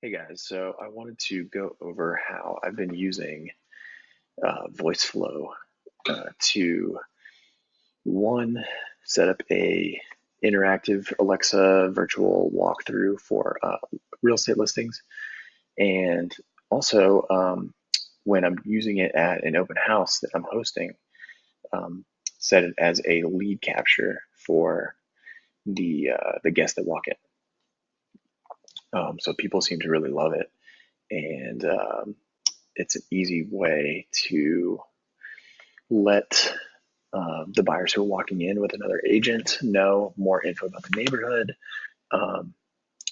Hey guys, so I wanted to go over how I've been using VoiceFlow to one, set up a interactive Alexa virtual walkthrough for real estate listings, and also when I'm using it at an open house that I'm hosting, um, set it as a lead capture for the guests that walk in. So people seem to really love it, and it's an easy way to let the buyers who are walking in with another agent know more info about the neighborhood, um,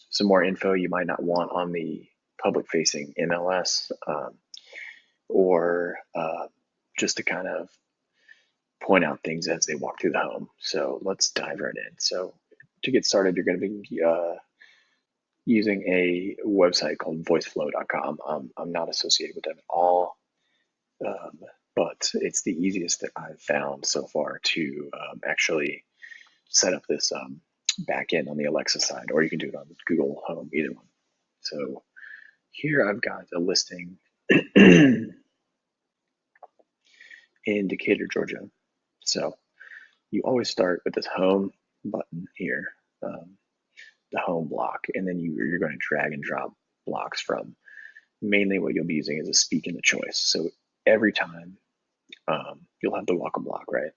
some more info you might not want on the public facing MLS, or just to kind of point out things as they walk through the home. So let's dive right in. So to get started, you're going to be using a website called voiceflow.com. I'm not associated with them at all. But it's the easiest that I've found so far to actually set up this backend on the Alexa side, or you can do it on Google Home, either one. So here I've got a listing in Decatur, Georgia. So you always start with this home button here, the home block, and then you're going to drag and drop blocks from. Mainly what you'll be using is a speak in the choice. So every time you'll have the welcome block, right?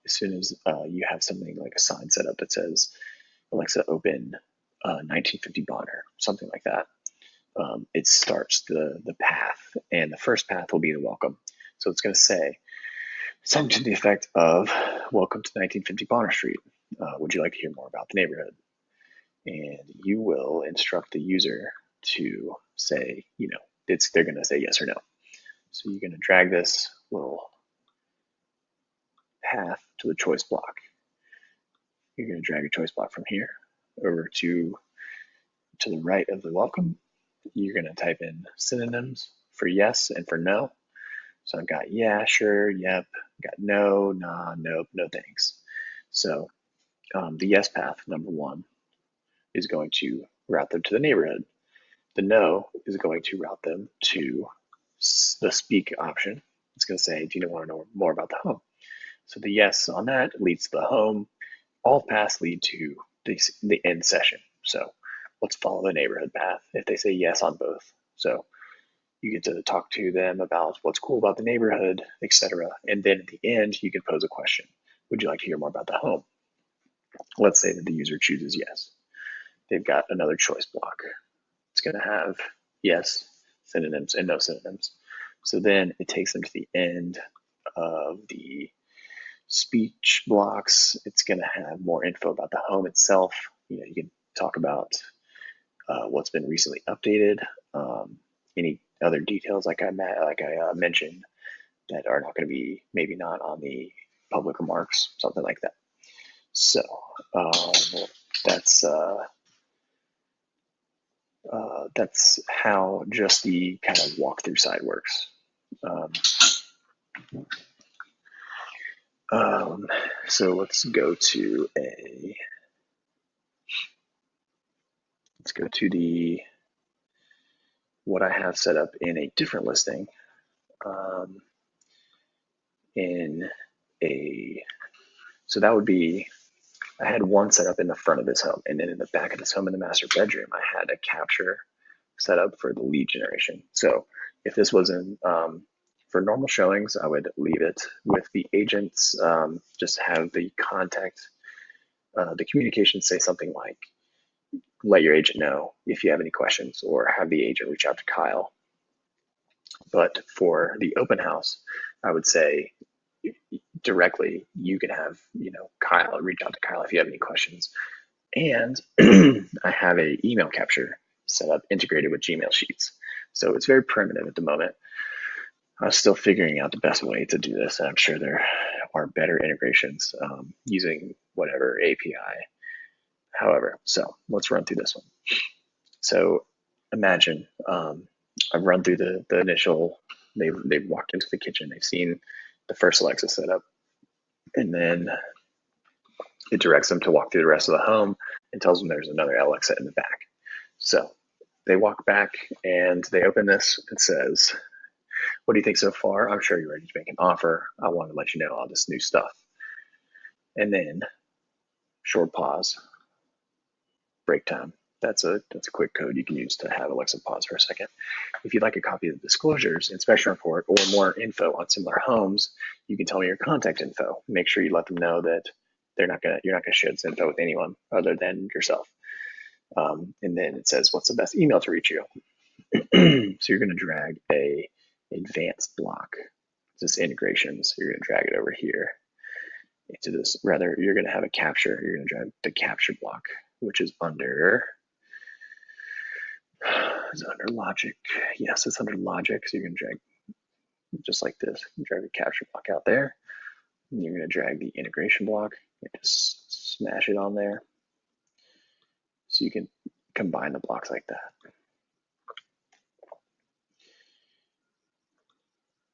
As soon as you have something like a sign set up that says Alexa open 1950 Bonner, something like that, it starts the path, and the first path will be the welcome. So it's going to say something to the effect of "Welcome to 1950 Bonner Street. Would you like to hear more about the neighborhood?" And you will instruct the user to say, they're going to say yes or no. So you're going to drag this little path to the choice block. You're going to drag your choice block from here over to the right of the welcome. You're going to type in synonyms for yes and for no. So I've got yeah, sure, yep, I've got no, nah, nope, no thanks. So the yes path, number one, is going to route them to the neighborhood. The no is going to route them to the speak option. It's going to say, do you want to know more about the home? So the yes on that leads to the home. All paths lead to the end session. So let's follow the neighborhood path if they say yes on both. So you get to talk to them about what's cool about the neighborhood, etc. And then at the end, you can pose a question. Would you like to hear more about the home? Let's say that the user chooses yes. They've got another choice block. It's going to have yes, synonyms, and no synonyms. So then it takes them to the end of the speech blocks. It's going to have more info about the home itself. You can talk about what's been recently updated, any other details like I mentioned that are not going to be maybe not on the public remarks, something like that. So that's how just the kind of walkthrough side works. So let's go to what I have set up in a different listing. So that would be, I had one set up in the front of this home, and then in the back of this home in the master bedroom, I had a capture set up for the lead generation. So if this was for normal showings, I would leave it with the agents, just have the contact, the communication say something like, let your agent know if you have any questions, or have the agent reach out to Kyle. But for the open house, I would say directly, you can have, Kyle reach out to Kyle if you have any questions. And I have an email capture set up integrated with Gmail Sheets. So it's very primitive at the moment. I'm still figuring out the best way to do this, and I'm sure there are better integrations using whatever API. However, so let's run through this one. So imagine I've run through the initial, they've walked into the kitchen, they've seen the first Alexa setup, and then it directs them to walk through the rest of the home and tells them there's another Alexa in the back. So they walk back and they open this. It says, "What do you think so far? I'm sure you're ready to make an offer. I want to let you know all this new stuff." And then short pause, break time. That's a quick code you can use to have Alexa pause for a second. If you'd like a copy of the disclosures, inspection report, or more info on similar homes, you can tell me your contact info. Make sure you let them know that you're not gonna share this info with anyone other than yourself. And then it says, "What's the best email to reach you?" So you're gonna drag a advanced block, this integrations. You're gonna drag it over here into this. Rather, you're gonna have a capture. You're gonna drag the capture block, which is under. Is it under logic? Yes, it's under logic. So you're gonna drag just like this. Drag the capture block out there. And you're gonna drag the integration block and just smash it on there. So you can combine the blocks like that.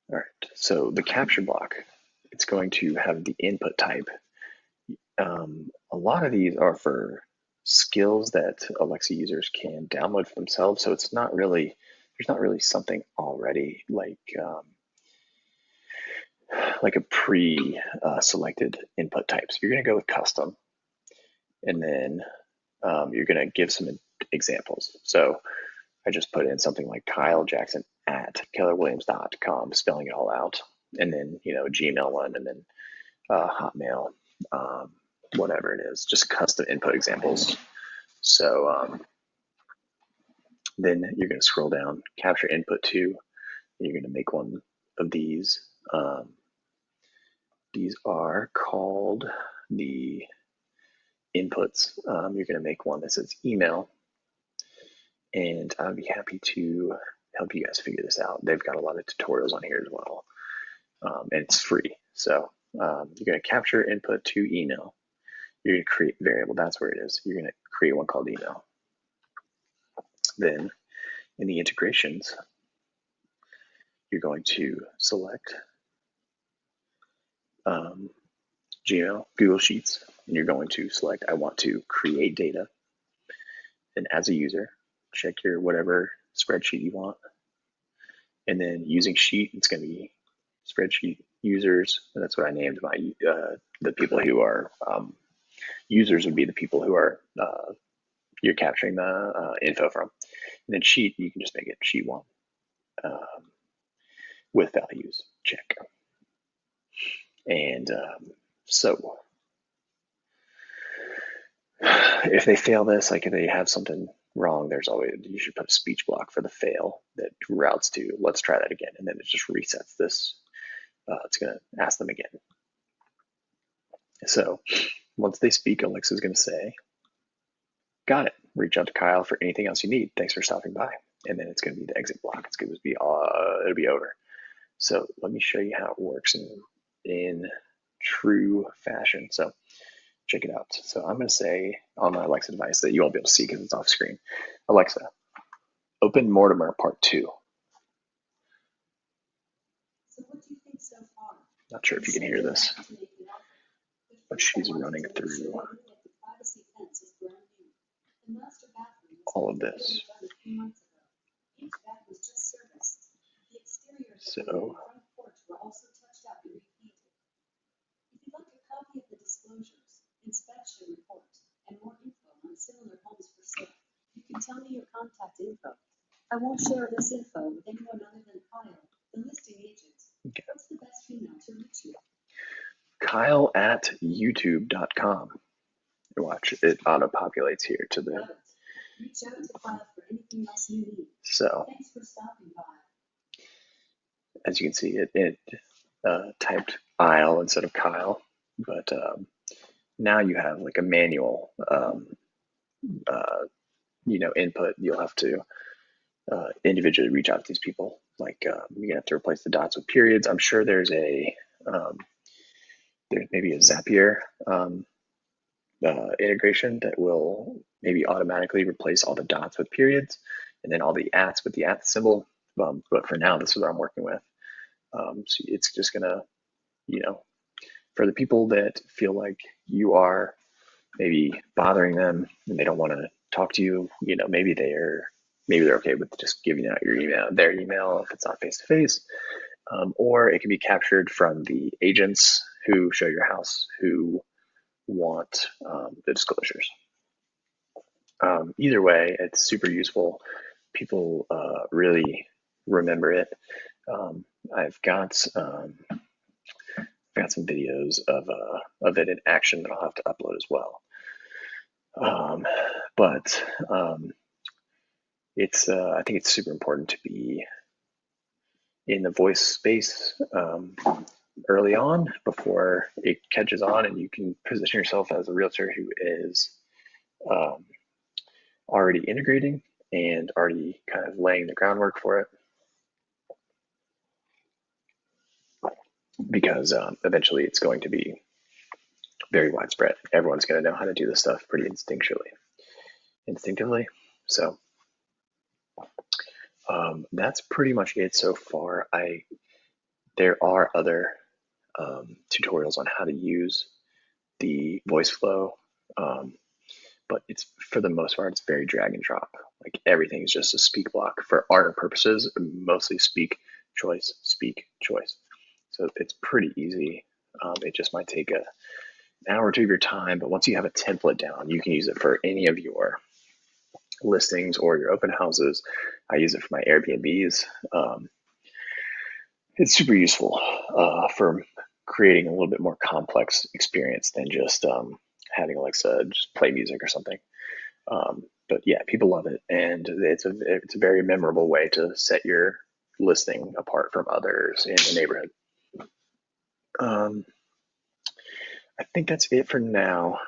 All right, so the capture block, it's going to have the input type. A lot of these are for skills that Alexa users can download for themselves. So it's not really, there's not really something already like a pre-selected input type. So you're gonna go with custom, and then you're gonna give some examples. So I just put in something like Kyle Jackson at kellerwilliams.com, spelling it all out, and then a Gmail one, and then Hotmail, whatever it is, just custom input examples. So then you're going to scroll down, capture input 2, and you're going to make one of these. These are called the inputs. You're going to make one that says email, and I'd be happy to help you guys figure this out. They've got a lot of tutorials on here as well, and it's free. So you're going to capture input to email. You're going to create a variable. That's where it is. You're going to create one called email. Then in the integrations, you're going to select Gmail, Google Sheets, and you're going to select, I want to create data. And as a user, check your whatever spreadsheet you want. And then using Sheet, it's going to be spreadsheet users. And that's what I named my, the people who are, users would be the people who are, you're capturing the info from. And then Sheet, you can just make it Sheet 1 with values, check. And so if they fail this, like if they have something wrong, there's always, you should put a speech block for the fail that routes to, let's try that again. And then it just resets this. It's going to ask them again. So once they speak, Alexa's going to say, got it. Reach out to Kyle for anything else you need. Thanks for stopping by. And then it's going to be the exit block. It's going to be, it'll be over. So let me show you how it works in true fashion. So check it out. So I'm going to say on my Alexa device that you won't be able to see because it's off screen. Alexa, open Mortimer Part 2. So what do you think so far? Not sure if you can hear this, but she's running through all of this. So inspection report, and more info on similar homes for sale. You can tell me your contact info. I won't share this info with anyone other than Kyle, the listing agent. Okay. What's the best email to reach you? Kyle at youtube.com. Watch, it auto-populates here to the... Reach out to Kyle for anything else you need. So, thanks for stopping by. As you can see, it typed Isle instead of Kyle, but now you have like a manual, input. You'll have to individually reach out to these people. Like you're gonna have to replace the dots with periods. I'm sure there's maybe a Zapier integration that will maybe automatically replace all the dots with periods, and then all the ats with the at symbol. But for now, this is what I'm working with. So it's just gonna, for the people that feel like you are maybe bothering them and they don't want to talk to you, maybe they're maybe they're okay with just giving out your email, their email if it's not face to face, or it can be captured from the agents who show your house who want the disclosures. Either way, it's super useful. People really remember it. I've got some videos of it in action that I'll have to upload as well. But it's I think it's super important to be in the voice space early on before it catches on, and you can position yourself as a realtor who is already integrating and already kind of laying the groundwork for it. Because eventually it's going to be very widespread. Everyone's going to know how to do this stuff pretty instinctively. So that's pretty much it so far. There are other tutorials on how to use the voice flow, but it's, for the most part, it's very drag and drop. Like everything is just a speak block for our purposes, mostly speak, choice, speak, choice. So it's pretty easy. It just might take an hour or two of your time, but once you have a template down, you can use it for any of your listings or your open houses. I use it for my Airbnbs. It's super useful for creating a little bit more complex experience than just having Alexa just play music or something. But yeah, people love it, and it's a very memorable way to set your listing apart from others in the neighborhood. I think that's it for now.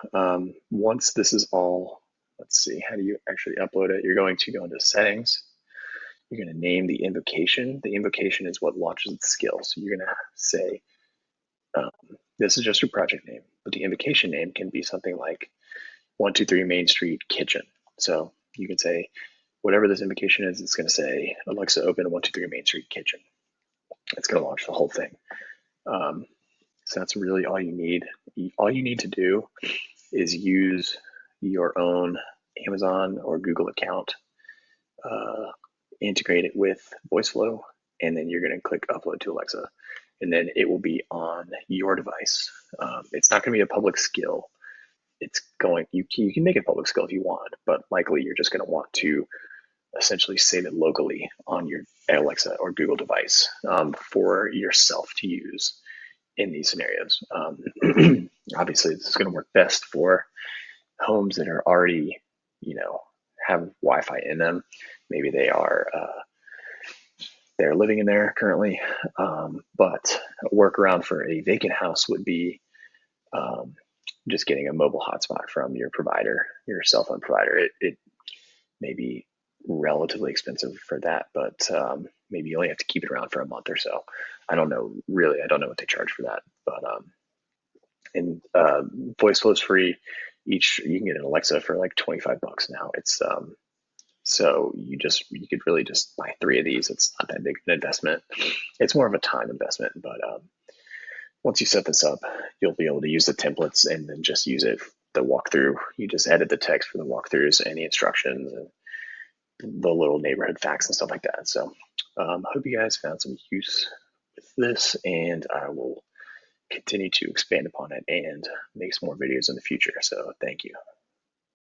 Once this is all, let's see, how do you actually upload it? You're going to go into settings. You're going to name the invocation. The invocation is what launches the skill. So you're going to say, this is just your project name, but the invocation name can be something like 123 Main Street Kitchen. So you can say, whatever this invocation is, it's going to say, Alexa, open 123 Main Street Kitchen. It's going to launch the whole thing. So that's really all you need. All you need to do is use your own Amazon or Google account, integrate it with VoiceFlow, and then you're going to click upload to Alexa, and then it will be on your device. It's not going to be a public skill. It's going, you can make it a public skill if you want, but likely you're just going to want to essentially save it locally on your Alexa or Google device for yourself to use in these scenarios. Obviously, this is going to work best for homes that are already, have Wi-Fi in them. Maybe they are they're living in there currently, but a workaround for a vacant house would be just getting a mobile hotspot from your provider, your cell phone provider. It may be relatively expensive for that, but maybe you only have to keep it around for a month or so. I don't know what they charge for that, but and VoiceFlow is free. You can get an Alexa for like $25 now. It's so you could really just buy 3 of these. It's not that big an investment. It's more of a time investment, but once you set this up, you'll be able to use the templates and then just use it. The walkthrough, you just edit the text for the walkthroughs, any instructions, and the little neighborhood facts and stuff like that. So I hope you guys found some use with this, and I will continue to expand upon it and make some more videos in the future. So thank you.